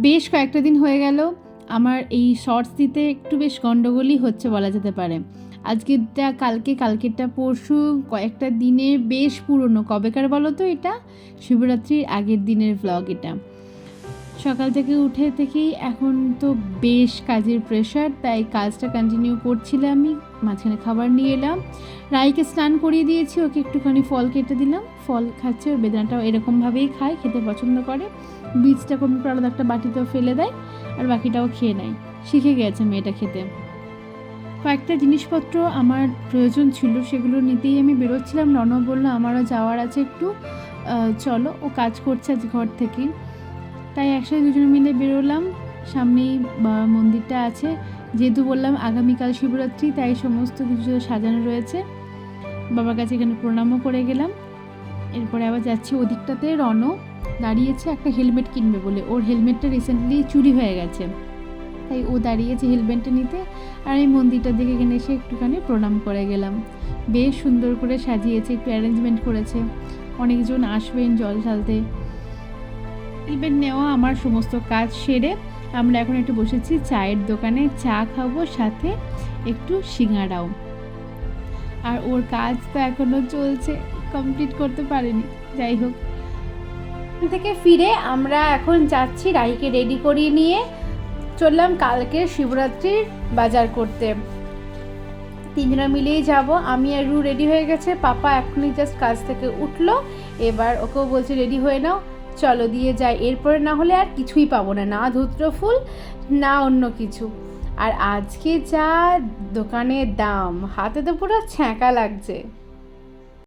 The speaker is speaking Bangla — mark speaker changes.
Speaker 1: বেশ কয়েকটা দিন হয়ে গেল আমার এই শর্টস দিতে একটু বেশ গন্ডগোলই হচ্ছে বলা যেতে পারে। আজকেরটা কালকেরটা পরশু, কয়েকটা দিনে বেশ পুরনো। কবেকার বলো তো? এটা শিবরাত্রির আগের দিনের ভ্লগ এটা। সকাল থেকে উঠে থেকেই এখন তো বেশ কাজের প্রেশার, তাই কাজটা কন্টিনিউ করছিলাম। আমি মাঝখানে খাবার নিয়ে এলাম, রাইকে স্নান করিয়ে দিয়েছি, ওকে একটুখানি ফল কেটে দিলাম, ফল খাচ্ছে। ওর বেদানাটাও এরকমভাবেই খায়, খেতে পছন্দ করে। বীজটা কোনো আলাদা একটা বাটিতেও ফেলে দেয়, আর বাকিটাও খেয়ে নেয়। শিখে গেছে মেয়েটা খেতে। কয়েকটা জিনিসপত্র আমার প্রয়োজন ছিল, সেগুলো নিতেই আমি বেরোচ্ছিলাম। রনও বললো আমারও যাওয়ার আছে একটু, চলো। ও কাজ করছে আজ ঘর থেকেই, তাই একসাথে দুজনে মিলে বেরোলাম। সামনেই মন্দিরটা আছে, যেহেতু বললাম আগামীকাল শিবরাত্রি, তাই সমস্ত কিছু সাজানো রয়েছে। বাবার কাছে এখানে প্রণামও করে গেলাম। এরপরে আবার যাচ্ছি ওদিকটাতে। রনও দাঁড়িয়েছে একটা হেলমেট কিনবে বলে, ওর হেলমেটটা রিসেন্টলি চুরি হয়ে গেছে, তাই ও দাঁড়িয়েছে হেলমেটটা নিতে। আর আমি মন্দিরটার দিকে এখানে এসে একটুখানি প্রণাম করে গেলাম। বেশ সুন্দর করে সাজিয়েছে, একটু অ্যারেঞ্জমেন্ট করেছে, অনেকজন আসবেন জল ঢালতে। হেলমেট নেওয়া আমার সমস্ত কাজ সেরে আমরা এখন একটু বসেছি চায়ের দোকানে, চা খাবো, সাথে একটু সিঙ্গাড়াও। আর ওর কাজ তো এখনও চলছে, কমপ্লিট করতে পারেনি। যাই হোক, থেকে ফিরে আমরা এখন যাচ্ছি রাহিকে রেডি করিয়ে নিয়ে চললাম কালকে শিবরাত্রির বাজার করতে। তিনজনা মিলেই যাব। আমি আর রু রেডি হয়ে গেছে, পাপা এখনই জাস্ট কাজ থেকে উঠলো, এবার ওকেও বলছে রেডি হয়ে নাও, চলো দিয়ে যাই। এরপরে না হলে আর কিছুই পাবো না, না ধুত্র ফুল না অন্য কিছু। আর আজকে যা দোকানের দাম, হাতে তো পুরো ছ্যাঁকা লাগছে।